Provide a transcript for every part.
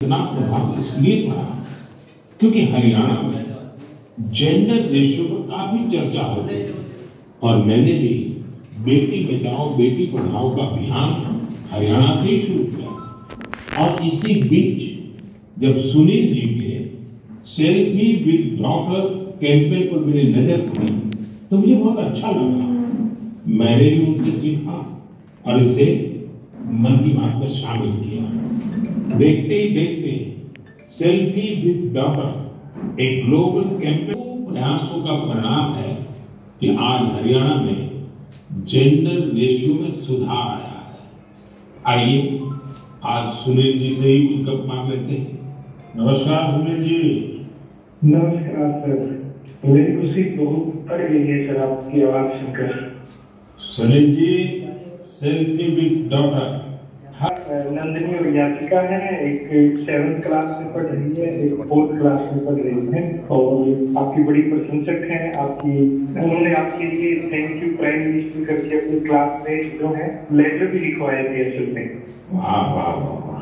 इतना प्रभाव इसलिए पड़ा क्योंकि हरियाणा में जेंडर रेशियो पर काफी चर्चा होती है और मैंने भी बेटी बचाओ बेटी पढ़ाओ का अभियान हरियाणा से ही शुरू किया। और इसी बीच जब सुनील जी के सेल्फी विद डॉटर कैंपेन पर मेरी नजर पड़ी तो मुझे बहुत अच्छा लगा। मैंने भी उनसे सीखा और इसे मन की बात में शामिल किया। देखते ही देखते सेल्फी विद डॉटर एक ग्लोबल कैंपेन प्रयासों का परिणाम है कि आज हरियाणा में जेंडर रेशियो में सुधार आया है। आइए आज सुनील जी से ही कुछ गप मार लेते हैं। नमस्कार सुनील जी। नमस्कार सर, मेरी खुशी बहुत बढ़ गई है सर आपकी आवाज सुनकर। Sunil ji selfie with daughter Nandini और याचिका है, एक 7th क्लास में पढ़ रही है, एक 4th क्लास में पढ़ रही है और आपकी बड़ी प्रशंसक है। उन्होंने आपके लिए थैंक यू प्राइम मिनिस्टर करके अपनी क्लास में जो है लेटर भी लिखवाया थे असल में। वाह वाह वाह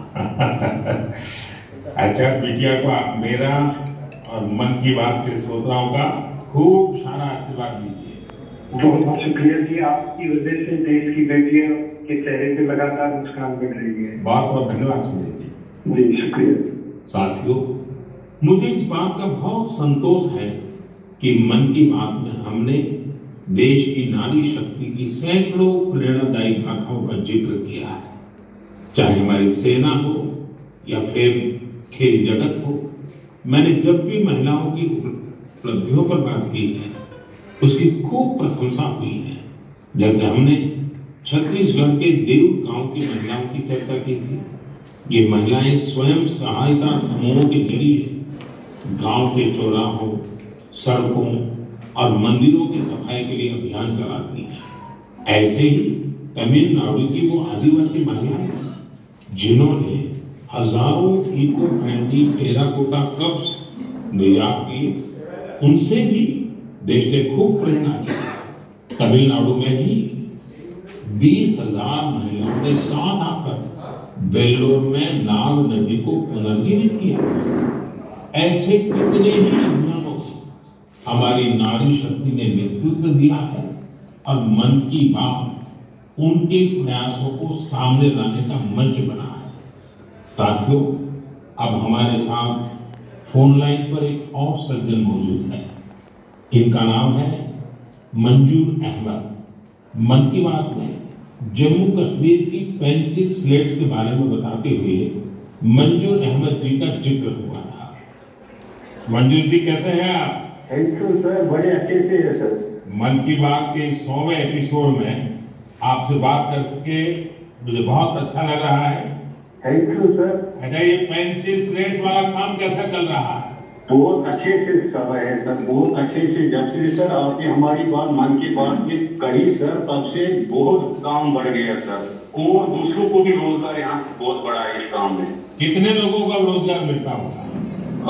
अच्छा बिटिया को आप मेरा और मन की बात के श्रोताओं का खूब सारा आशीर्वाद दीजिए। बहुत बहुत शुक्रिया जी, आपकी वजह से देश की बेटियों के चेहरे पे लगातार मुस्कान बढ़ रही है। बहुत बहुत धन्यवाद सुनील जी शुक्रिया। साथियों, मुझे इस बात का बहुत संतोष है कि मन की बात में हमने देश की नारी शक्ति की सैकड़ों प्रेरणादायी गाथाओं का जिक्र किया है। चाहे हमारी सेना हो या फिर खेल जगत हो, मैंने जब भी महिलाओं की उपलब्धियों पर बात की है उसकी खूब प्रशंसा हुई है। जैसे हमने छत्तीसगढ़ के देव गांव की महिलाओं की चर्चा की थी। ये महिलाएं स्वयं सहायता समूहों के जरिए गांव के चौराहों, सड़कों और मंदिरों की सफाई के लिए अभियान चलाती हैं। ऐसे ही तमिलनाडु की वो आदिवासी महिलाएं जिन्होंने हजारों इको फ्रेंडली टेराकोटा कप्स निर्यात किए, उनसे भी देश ने खूब प्रेरणा की। तमिलनाडु में ही 20,000 महिलाओं ने साथ आकर वेल्लोर में नाग नदी को पुनर्जीवित किया। ऐसे कितने ही अभियानों को हमारी नारी शक्ति ने नेतृत्व दिया है और मन की बात उनके प्रयासों को सामने लाने का मंच बना है। साथियों, अब हमारे साथ फोन लाइन पर एक और सज्जन मौजूद है। इनका नाम है मंजूर अहमद। मन की बात में जम्मू कश्मीर की पेंसिल स्लेट्स के बारे में बताते हुए मंजूर अहमद जी का जिक्र हुआ था। मंजूर जी कैसे हैं आप? थैंक यू सर, बड़े अच्छे से है सर। मन की बात के 100वें एपिसोड में आपसे बात करके मुझे बहुत अच्छा लग रहा है। Thank you sir. अच्छा, ये पेंसिल स्लेट्स वाला काम कैसा चल रहा है? बहुत अच्छे से चल रहे हैं सर, बहुत अच्छे से। जब से सर आपने हमारी बात मन की बात में कही सर, तब से बहुत काम बढ़ गया सर और दूसरों को भी रोजगार यहाँ बहुत बड़ा है इस काम में। कितने लोगों का रोजगार मिलता होगा?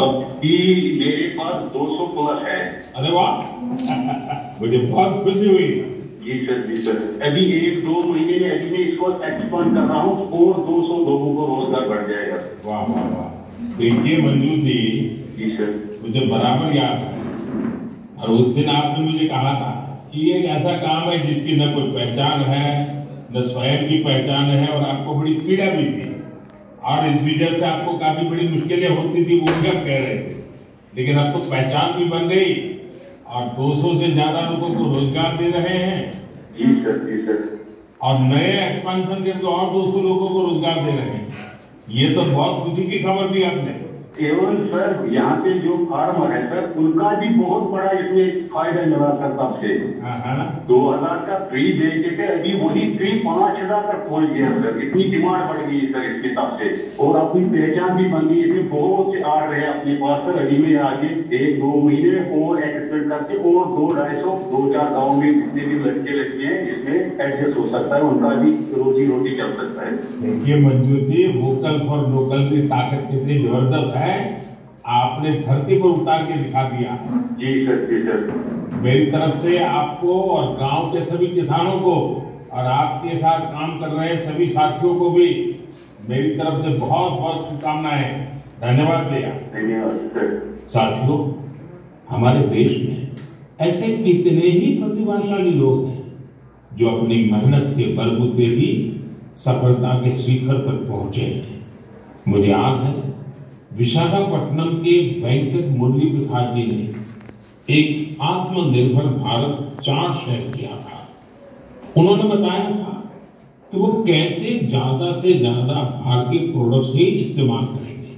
अभी मेरे पास 200 प्लस है। अरे वाह मुझे बहुत खुशी हुई। जी सर, जी सर। अभी 1-2 महीने में अभी मैं इसको एक्सपांड कर रहा हूँ और 200 लोगों को रोजगार बढ़ जाएगा। वाह वाह वाह। देखिए मंजूर जी, जी सर, मुझे बराबर याद है और उस दिन आपने मुझे कहा था कि ये एक ऐसा काम है जिसकी न कोई पहचान है न स्वयं की पहचान है और आपको बड़ी पीड़ा भी थी और इस वजह से आपको काफी बड़ी मुश्किलें होती थी, वो क्या कह रहे थे। लेकिन अब तो पहचान भी बन गई और 200 से ज्यादा लोगों को रोजगार दे रहे हैं। जी सर, जी सर। और नए एक्सपेंशन के और 200 लोगों को रोजगार दे रहे हैं। ये तो बहुत खुशी की खबर दी आपने। केवल सर यहाँ पे जो फार्मर है सर, उनका भी बहुत बड़ा इसमें फायदा मिला सर। तब से 2000 का फ्री देते थे, अभी वही फ्री 5000 तक पहुंच गया सर। इतनी डिमांड बढ़ गई सर इसके तब से और अपनी पहचान भी बन गई। इसमें बहुत से आ रहे हैं अपने पास सर। अभी में आगे 1-2 महीने और एक्सपेक्ट करके और 200-250 गाँव में जितने भी लड़के लड़के हैं इसमें एडजस्ट हो सकता है, उनका भी रोजी रोटी चल सकता है। देखिए मंजूर जी, वोकल फॉर लोकल की ताकत कितनी जबरदस्त है, आपने धरती पर उतार के दिखा दिया। जी सर, जी सर। मेरी तरफ से आपको और गांव के सभी किसानों को और आपके साथ काम कर रहे सभी साथियों को भी मेरी तरफ से बहुत बहुत शुभकामनाएं। धन्यवाद भैया। धन्यवाद सर। साथियों, हमारे देश में ऐसे कितने ही प्रतिभाशाली लोग हैं जो अपनी मेहनत के बलबूते ही सफलता के शिखर तक पहुंचे हैं। मुझे याद है विशाखापट्टनम के वेंकट मुरली प्रसाद जी ने एक आत्मनिर्भर भारत चार्ट शेयर किया था। उन्होंने बताया था कि वो कैसे ज्यादा से ज्यादा भारतीय प्रोडक्ट्स ही इस्तेमाल करेंगे।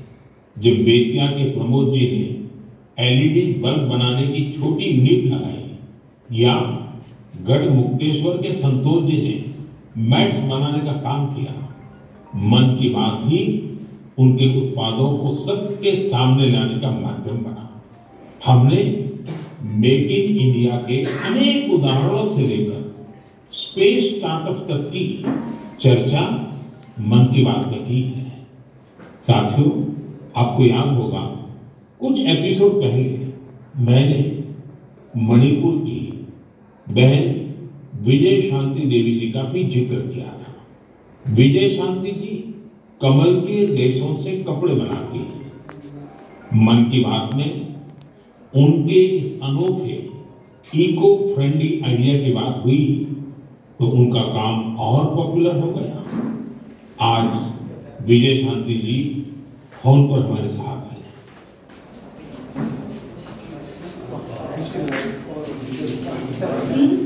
जब बेतिया के प्रमोद जी ने एलईडी बल्ब बनाने की छोटी यूनिट लगाई या गढ़मुक्तेश्वर के संतोष जी ने मैट्स बनाने का काम किया, मन की बात ही उनके उत्पादों को सबके सामने लाने का माध्यम बना। हमने मेक इन इंडिया के अनेक उदाहरणों से लेकर स्पेस स्टार्टअप तक की चर्चा मन की बात में की है। साथियों, आपको याद होगा कुछ एपिसोड पहले मैंने मणिपुर की बहन विजय शांति देवी जी का भी जिक्र किया था। विजय शांति जी कमल के रेशों से कपड़े बनाती हैं। मन की बात में उनके इस अनोखे इको फ्रेंडली आइडिया की बात हुई तो उनका काम और पॉपुलर हो गया। आज विजय शांति जी फोन पर हमारे साथ हैं। Thank you.